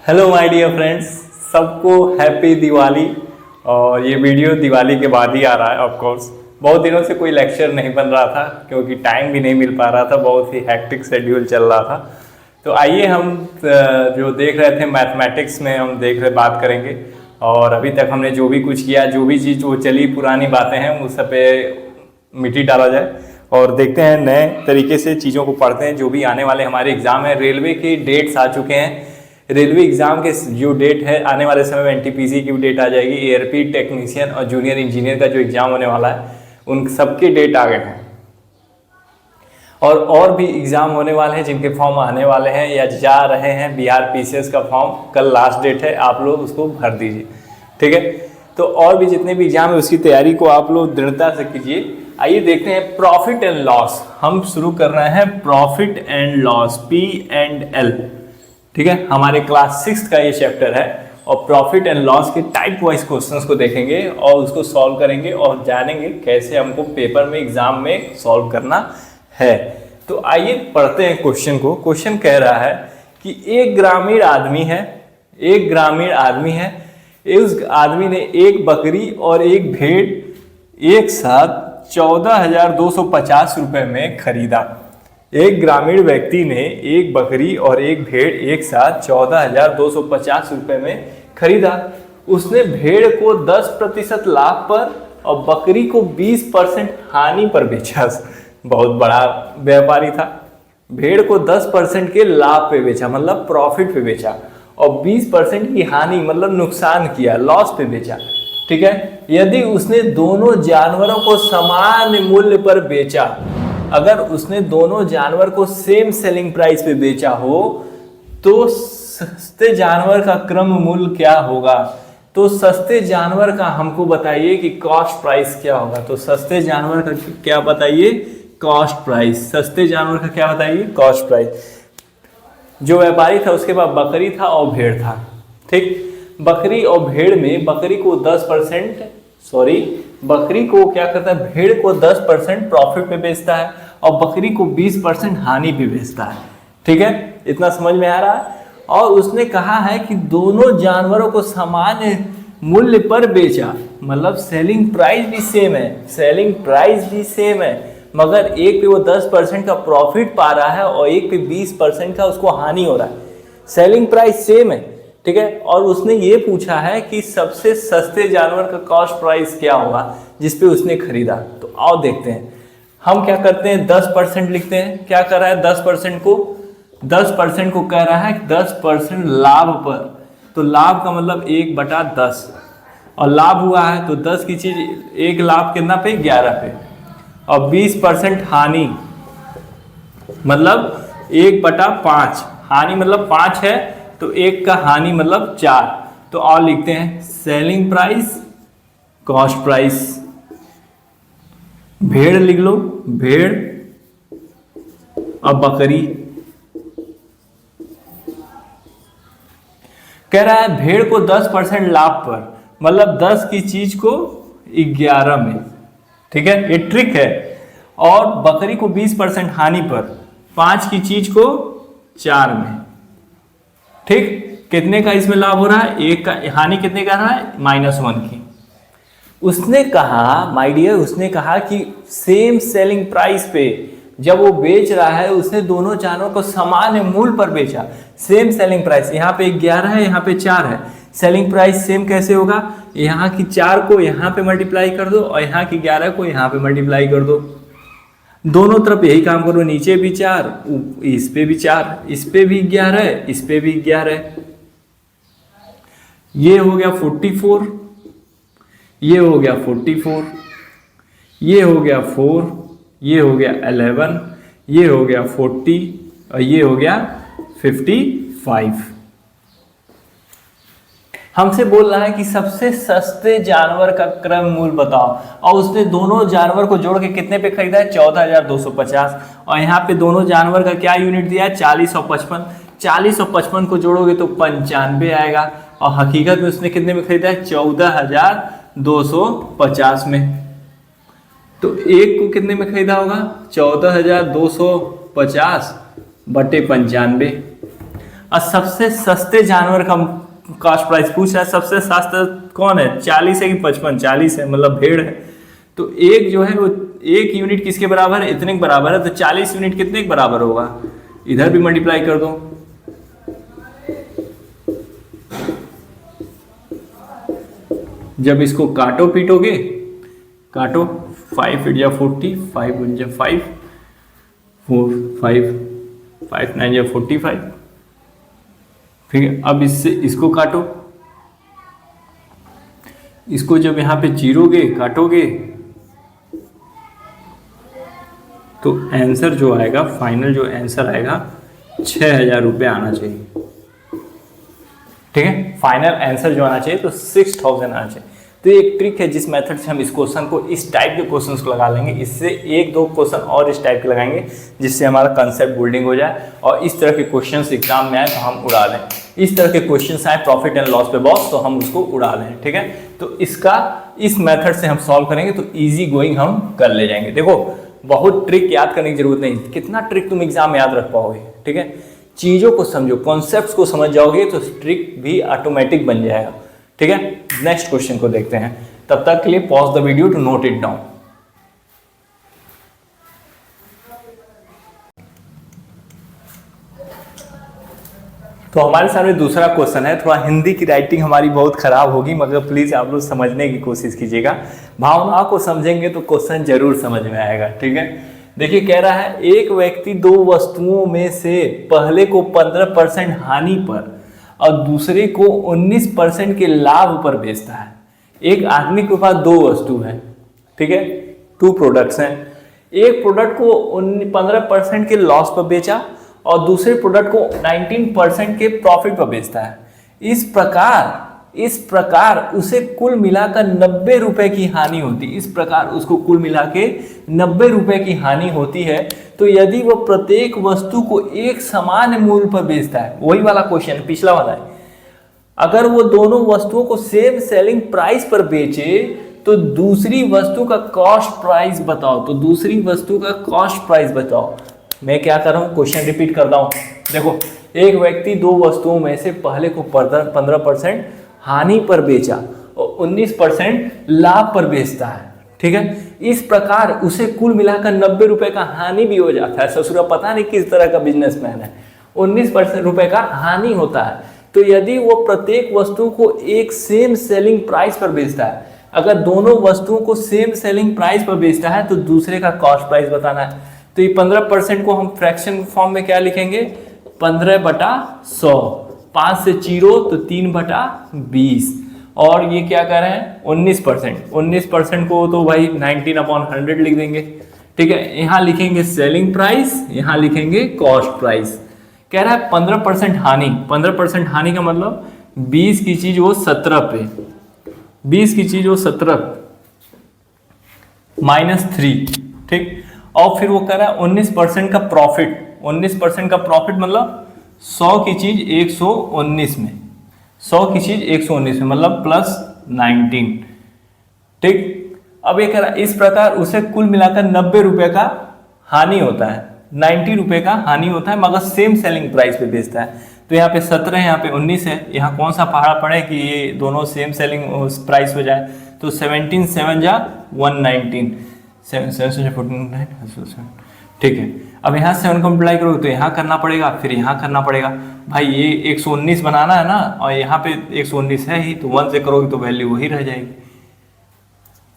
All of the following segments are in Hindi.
हेलो माय डियर फ्रेंड्स, सबको हैप्पी दिवाली। और ये वीडियो दिवाली के बाद ही आ रहा है। ऑफ कोर्स बहुत दिनों से कोई लेक्चर नहीं बन रहा था क्योंकि टाइम भी नहीं मिल पा रहा था, बहुत ही हैक्टिक शेड्यूल चल रहा था। तो आइए हम जो देख रहे थे मैथमेटिक्स में हम बात करेंगे। और अभी तक हमने जो भी कुछ किया, जो भी चीज़ वो चली पुरानी बातें हैं, उस सब पे मिट्टी डाला जाए और देखते हैं नए तरीके से चीज़ों को पढ़ते हैं। जो भी आने वाले हमारे एग्ज़ाम है, रेलवे की डेट्स आ चुके हैं। रेलवे एग्जाम के जो डेट है आने वाले समय में एनटीपीसी की भी डेट आ जाएगी। एयरपी टेक्नीशियन और जूनियर इंजीनियर का जो एग्जाम होने वाला है उन सबके डेट आ गए हैं। और भी एग्जाम होने वाले हैं जिनके फॉर्म आने वाले हैं या जा रहे हैं। बिहार पीसीएस का फॉर्म कल लास्ट डेट है, आप लोग उसको भर दीजिए, ठीक है। तो और भी जितने भी एग्जाम है उसकी तैयारी को आप लोग दृढ़ता से कीजिए। आइए देखते हैं प्रॉफिट एंड लॉस। हम शुरू कर रहे हैं प्रॉफिट एंड लॉस, P&L, ठीक है। हमारे क्लास 6 का ये चैप्टर है और प्रॉफिट एंड लॉस के टाइप वाइज क्वेश्चंस को देखेंगे और उसको सॉल्व करेंगे और जानेंगे कैसे हमको पेपर में एग्जाम में सॉल्व करना है। तो आइए पढ़ते हैं क्वेश्चन को। क्वेश्चन कह रहा है कि एक ग्रामीण आदमी है, उस आदमी ने एक बकरी और एक भेड़ एक साथ 14,250 रुपए में खरीदा। एक ग्रामीण व्यक्ति ने एक बकरी और एक भेड़ एक साथ 14,250 रुपए में खरीदा। उसने भेड़ को 10% लाभ पर और बकरी को 20% हानि पर बेचा। बहुत बड़ा व्यापारी था। भेड़ को 10% के लाभ पे बेचा, मतलब प्रॉफिट पे बेचा, और 20% की हानि मतलब नुकसान किया, लॉस पे बेचा, ठीक है। यदि उसने दोनों जानवरों को समान मूल्य पर बेचा, अगर उसने दोनों जानवर को सेम सेलिंग प्राइस पे बेचा हो तो सस्ते जानवर का क्रम मूल्य क्या होगा? तो सस्ते जानवर का हमको बताइए कि कॉस्ट प्राइस क्या होगा। तो सस्ते जानवर का क्या बताइए? Cost price. सस्ते जानवर का क्या बताइए? Cost price. जो व्यापारी था उसके पास बकरी था और भेड़ था, ठीक। बकरी और भेड़ में बकरी को 10% बकरी को क्या करता है? भेड़ को 10% प्रॉफिट पे बेचता है और बकरी को 20% हानि पे बेचता है, ठीक है। इतना समझ में आ रहा है। और उसने कहा है कि दोनों जानवरों को समान मूल्य पर बेचा, मतलब सेलिंग प्राइस भी सेम है, मगर एक पे वो 10% का प्रॉफिट पा रहा है और एक पे 20% का उसको हानि हो रहा है। सेलिंग प्राइस सेम है, ठीक है। और उसने ये पूछा है कि सबसे सस्ते जानवर का कॉस्ट प्राइस क्या होगा जिसपे उसने खरीदा। तो आओ देखते हैं। हम क्या करते हैं? 10% लिखते हैं। क्या कर रहा है? 10% को कह रहा है 10% लाभ पर। तो लाभ का मतलब 1/10 और लाभ हुआ है तो 10 की चीज एक लाभ कितना पे? 11 पे। और 20% हानि मतलब 1/5। हानि मतलब 5 है तो 1 का हानि मतलब 4। तो और लिखते हैं सेलिंग प्राइस, कॉस्ट प्राइस। भेड़ लिख लो, भेड़ और बकरी। कह रहा है भेड़ को 10% लाभ पर, मतलब 10 की चीज को 11 में, ठीक है, ये ट्रिक है। और बकरी को 20% हानि पर, 5 की चीज को 4 में, ठीक। कितने का इसमें लाभ हो रहा है? 1 का। हानि कितने का रहा है? -1 की। उसने कहा माय डियर, उसने कहा कि सेम सेलिंग प्राइस पे जब वो बेच रहा है उसने दोनों जानवरों को समान मूल्य पर बेचा। सेम सेलिंग प्राइस, यहाँ पे 11 है, यहाँ पे 4 है। सेलिंग प्राइस सेम कैसे होगा? यहाँ की 4 को यहाँ पे मल्टीप्लाई कर दो और यहाँ की 11 को यहाँ पे मल्टीप्लाई कर दो। दोनों तरफ यही काम करो, नीचे भी 4, इस पे भी 4, इस पे भी 11, इस पे भी 11। ये हो गया 44, ये हो गया 44, ये हो गया 4, ये हो गया 11, ये हो गया 40 और ये हो गया 55। हमसे बोल रहा है कि सबसे सस्ते जानवर का क्रम मूल्य बताओ। और उसने दोनों जानवर को जोड़ के कितने पे खरीदा है? 14,250। और यहाँ पे दोनों जानवर का क्या यूनिट दिया है? 40 और 55। 40 और 55 को जोड़ोगे तो 95 आएगा। और हकीकत में उसने कितने में खरीदा है? 14,250 में। तो एक को कितने में खरीदा होगा? 14,250 बटे 95। और सबसे सस्ते जानवर का कॉस्ट प्राइस पूछ रहा है। सबसे सस्ता कौन है? 40 है कि 55? 40 है, मतलब भेड़ है। तो एक जो है वो 1 यूनिट किसके बराबर है? इतने के बराबर है। तो 40 यूनिट कितने के बराबर होगा? इधर भी मल्टीप्लाई कर दो। जब इसको काटो पीटोगे, काटो, 5 8 जा 40, 5 1 जा 5, 4 5 5 9 जा 45। ठीक है, अब इससे इसको काटो, इसको जब यहां पे जीरोगे काटोगे तो आंसर जो आएगा, फाइनल जो आंसर आएगा 6,000 रुपये आना चाहिए। ठीक है, फाइनल आंसर जो आना चाहिए तो 6,000 आना चाहिए। तो ये एक ट्रिक है जिस मेथड से हम इस क्वेश्चन को, इस टाइप के क्वेश्चंस को लगा लेंगे। इससे 1-2 क्वेश्चन और इस टाइप के लगाएंगे जिससे हमारा कंसेप्ट बिल्डिंग हो जाए और इस तरह के क्वेश्चंस एग्जाम में आए तो हम उड़ा लें। इस तरह के क्वेश्चंस आए प्रॉफिट एंड लॉस पे बॉस, तो हम उसको उड़ा लें। ठीक है, तो इसका इस मेथड से हम सॉल्व करेंगे तो ईजी गोइंग हम कर ले जाएंगे। देखो, बहुत ट्रिक याद करने की जरूरत नहीं, कितना ट्रिक तुम एग्जाम में याद रख पाओगे। ठीक है, चीज़ों को समझो, कॉन्सेप्ट्स को समझ जाओगे तो ट्रिक भी ऑटोमेटिक बन जाएगा। ठीक है, नेक्स्ट क्वेश्चन को देखते हैं। तब तक के लिए pause the video to note it down. तो हमारे सामने दूसरा क्वेश्चन है। थोड़ा हिंदी की राइटिंग हमारी बहुत खराब होगी, मगर प्लीज आप लोग समझने की कोशिश कीजिएगा। भावनाओं को समझेंगे तो क्वेश्चन जरूर समझ में आएगा। ठीक है, देखिए कह रहा है, एक व्यक्ति 2 वस्तुओं में से पहले को 15% हानि पर और दूसरे को 19% के लाभ पर बेचता है। एक आदमी के पास 2 वस्तु है। ठीक है, 2 प्रोडक्ट्स हैं। एक प्रोडक्ट को 15% के लॉस पर बेचा और दूसरे प्रोडक्ट को 19% के प्रॉफिट पर बेचता है। इस प्रकार उसे कुल मिलाकर 90 रुपए की हानि होती है। इस प्रकार उसको कुल मिला के 90 रुपए की हानि होती है। तो यदि वह प्रत्येक वस्तु को एक समान मूल्य पर बेचता है, वही वाला क्वेश्चन पिछला वाला है, अगर वो दोनों वस्तुओं को सेम सेलिंग प्राइस पर बेचे तो दूसरी वस्तु का कॉस्ट प्राइस बताओ। तो दूसरी वस्तु का कॉस्ट प्राइस बताओ। मैं क्या कर रहा हूँ, क्वेश्चन रिपीट करता हूँ। देखो, एक व्यक्ति 2 वस्तुओं में से पहले को 15% हानि पर बेचा और 19% लाभ पर बेचता है। ठीक है, इस प्रकार उसे कुल मिलाकर 90 रुपए का हानि भी हो जाता है। ससुरा पता नहीं किस तरह का बिजनेसमैन है, 19% रुपए का हानि होता है। तो यदि वो प्रत्येक वस्तु को एक सेम सेलिंग प्राइस पर बेचता है, अगर दोनों वस्तुओं को सेम सेलिंग प्राइस पर बेचता है तो दूसरे का कॉस्ट प्राइस बताना है। तो ये 15% को हम फ्रैक्शन फॉर्म में क्या लिखेंगे, 15/100, 5 से 0 तो 3/20। और ये क्या कर रहे हैं, 19% को तो भाई 19/100 लिख देंगे। ठीक है, यहाँ लिखेंगे सेलिंग प्राइस, यहाँ लिखेंगे कॉस्ट प्राइस। कह रहा है 15% हानि। 15% हानि का मतलब 20 की चीज वो 17 पे, 20 की चीज वो 17 -3। ठीक, और फिर वो कह रहा है 19% का प्रॉफिट। 19% का प्रॉफिट मतलब 100 की चीज 119 में, 100 की चीज 119 में मतलब +19। ठीक, अब ये कह रहा है इस प्रकार उसे कुल मिलाकर 90 रुपए का हानि होता है, 90 रुपए का हानि होता है, मगर सेम सेलिंग प्राइस पे बेचता है। तो यहाँ पे 17 है, यहाँ पे 19 है। यहाँ कौन सा पहाड़ा पड़े कि ये दोनों सेम सेलिंग प्राइस हो जाए। तो 17 7 जा 119, 7 7 14। ठीक है, अब यहाँ 7 को मल्टीप्लाई करोगे तो यहाँ करना पड़ेगा, फिर यहाँ करना पड़ेगा। भाई ये 119 बनाना है ना, और यहाँ पे 119 है ही, तो 1 से करोगे तो वैल्यू वही रह जाएगी।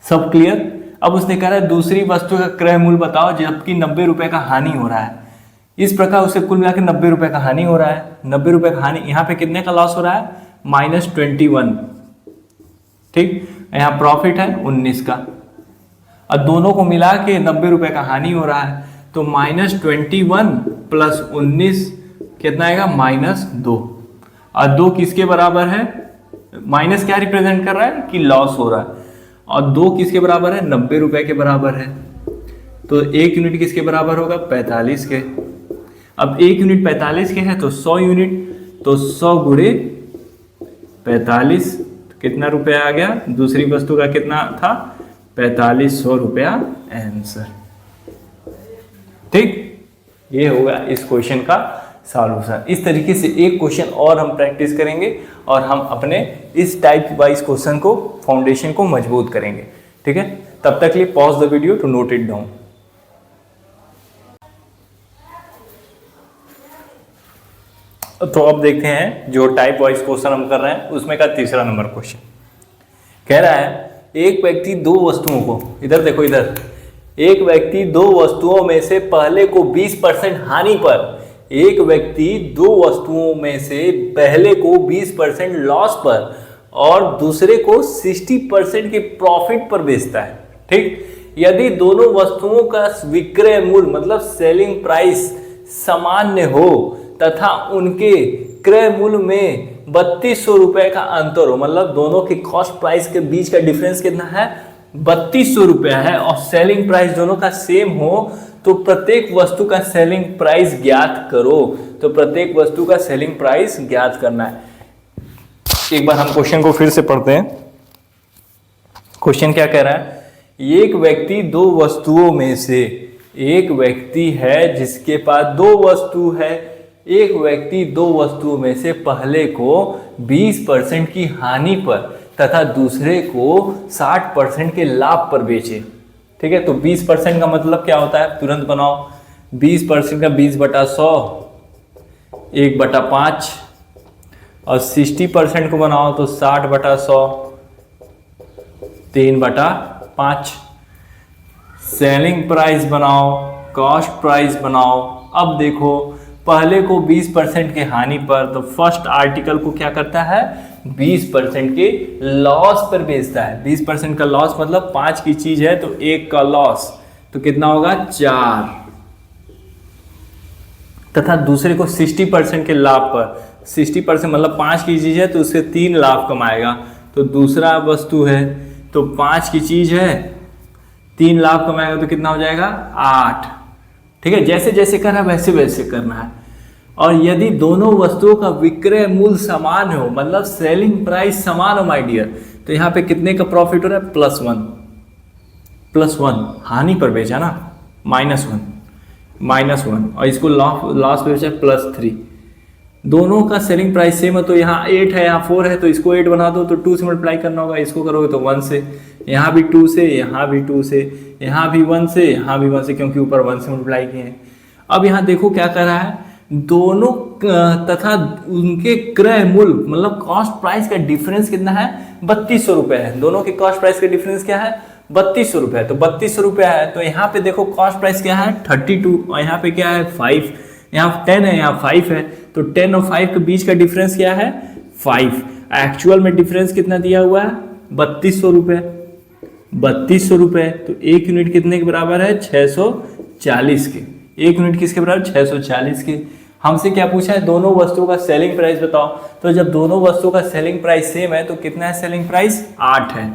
सब क्लियर। अब उसने कहा है दूसरी वस्तु का क्रय मूल्य बताओ जबकि 90 रुपए का हानि हो रहा है। इस प्रकार उसे कुल मिलाकर 90 रुपए का हानि हो रहा है। 90 रुपए का हानि, यहाँ पे कितने का लॉस हो रहा है, -21। ठीक, यहाँ प्रॉफिट है 19 का, और दोनों को मिला के 90 रुपए का हानि हो रहा है। तो -21 + 19 कितना आएगा, -2। और 2 किसके बराबर है, माइनस क्या रिप्रेजेंट कर रहा है कि लॉस हो रहा है, और 2 किसके बराबर है, 90 रुपए के बराबर है। तो 1 यूनिट किसके बराबर होगा, 45 के। अब 1 यूनिट 45 के है तो 100 यूनिट, तो 100 गुणे 45 कितना रुपया आ गया, दूसरी वस्तु का कितना था, 4500 रुपया आंसर। ठीक, ये होगा इस क्वेश्चन का सॉल्यूशन। इस तरीके से एक क्वेश्चन और हम प्रैक्टिस करेंगे और हम अपने इस टाइप वाइज क्वेश्चन को फाउंडेशन को मजबूत करेंगे। ठीक है, तब तक के लिए pause the video to note it down. तो अब देखते हैं जो टाइप वाइज क्वेश्चन हम कर रहे हैं उसमें का तीसरा नंबर क्वेश्चन कह रहा है एक व्यक्ति दो वस्तुओं को, इधर देखो इधर, एक व्यक्ति दो वस्तुओं में से पहले को 20% हानि पर, एक व्यक्ति दो वस्तुओं में से पहले को 20% लॉस पर और दूसरे को 60% के प्रॉफिट पर बेचता है। ठीक, यदि दोनों वस्तुओं का विक्रय मूल्य मतलब सेलिंग प्राइस सामान्य हो तथा उनके क्रय मूल्य में 3200 रुपए का अंतर हो, मतलब दोनों के कॉस्ट प्राइस के बीच का डिफरेंस कितना है 3200 रुपया है, और सेलिंग प्राइस दोनों का सेम हो तो प्रत्येक वस्तु का सेलिंग प्राइस ज्ञात करो। तो प्रत्येक वस्तु का सेलिंग प्राइस ज्ञात करना है। एक बार हम क्वेश्चन को फिर से पढ़ते हैं। क्वेश्चन क्या कह रहा है, एक व्यक्ति दो वस्तुओं में से, एक व्यक्ति है जिसके पास दो वस्तु है, एक व्यक्ति दो वस्तुओं में से पहले को 20% की हानि पर तथा दूसरे को 60% के लाभ पर बेचे। ठीक है, तो 20% का मतलब क्या होता है, तुरंत बनाओ। 20% का 20/100 1/5 और 60% को बनाओ तो 60/100 3/5। सेलिंग प्राइस बनाओ, कॉस्ट प्राइस बनाओ। अब देखो पहले को 20% के हानि पर, तो फर्स्ट आर्टिकल को क्या करता है 20% के लॉस पर बेचता है। 20% का लॉस मतलब 5 की चीज है तो 1 का लॉस, तो कितना होगा 4, तथा दूसरे को 60% के लाभ पर, 60% मतलब 5 की चीज है तो उससे 3 लाभ कमाएगा। तो दूसरा वस्तु है तो 5 की चीज है 3 लाभ कमाएगा तो कितना हो जाएगा 8। ठीक है, जैसे जैसे करना वैसे वैसे करना है। और यदि दोनों वस्तुओं का विक्रय मूल्य समान हो, मतलब सेलिंग प्राइस समान हो माय डियर, तो यहाँ पे कितने का प्रॉफिट हो रहा है +1, हानि पर बेचा ना -1 और इसको लॉस पे बेचा +3। दोनों का सेलिंग प्राइस सेम है तो यहाँ 8 है यहाँ 4 है तो इसको 8 बना दो, तो 2 से मल्टीप्लाई करना होगा, इसको करोगे तो 1 से, यहाँ भी 2 से, यहाँ भी 2 से, यहाँ भी 1 से, यहाँ भी 1 से, क्योंकि ऊपर 1 से मल्टीप्लाई किए हैं। अब यहाँ देखो क्या कर रहा है, दोनों तथा उनके क्रय मूल्य मतलब कॉस्ट प्राइस का डिफरेंस कितना है 3200 रुपये है। दोनों के कॉस्ट प्राइस का डिफरेंस क्या है 3200 रुपये है, तो 3200 रुपया है। तो यहाँ पे देखो कॉस्ट प्राइस क्या है 32 और यहाँ पे क्या है 5, यहाँ 10 है यहाँ 5 है, तो 10 और 5 के बीच का डिफरेंस क्या है 5। एक्चुअल में डिफरेंस कितना दिया हुआ है 3200 रुपये, 3200 रुपये, तो एक यूनिट कितने के बराबर है 640 के। एक यूनिट किसके बराबर 640 के। हमसे क्या पूछा है दोनों वस्तुओं का सेलिंग प्राइस बताओ, तो जब दोनों वस्तुओं का सेलिंग प्राइस सेम है तो कितना है सेलिंग प्राइस 8 है।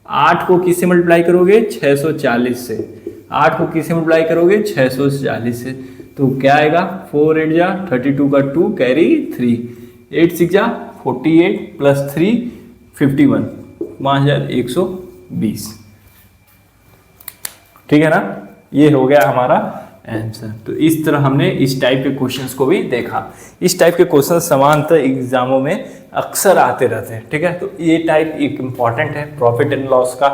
8 को किससे मल्टीप्लाई करोगे 640 से, 8 को किससे मल्टीप्लाई करोगे 640 से, तो क्या आएगा 4 8 जा 32 का 2 कैरी 3, 8 6 जा 48 प्लस 3 51, 5120। ठीक है ना, ये हो गया हमारा आंसर। तो इस तरह हमने इस टाइप के क्वेश्चंस को भी देखा। इस टाइप के क्वेश्चन समानतः एग्जामों में अक्सर आते रहते हैं। ठीक है, तो ये टाइप एक इम्पॉर्टेंट है प्रॉफिट एंड लॉस का।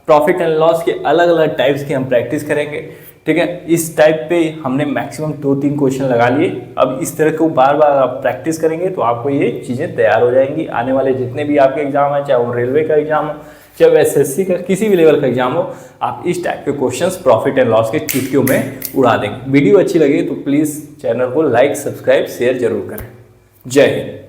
प्रॉफिट एंड लॉस के अलग अलग टाइप्स की हम प्रैक्टिस करेंगे। ठीक है, इस टाइप पे हमने मैक्सिमम 2-3 क्वेश्चन लगा लिए। अब इस तरह को बार बार आप प्रैक्टिस करेंगे तो आपको ये चीज़ें तैयार हो जाएंगी। आने वाले जितने भी आपके एग्जाम हैं, चाहे वो रेलवे का एग्जाम हो, चाहे एसएससी का किसी भी लेवल का एग्जाम हो, आप इस टाइप के क्वेश्चंस प्रॉफिट एंड लॉस के चुटकियों में उड़ा देंगे। वीडियो अच्छी लगे तो प्लीज़ चैनल को लाइक, सब्सक्राइब, शेयर जरूर करें। जय हिंद।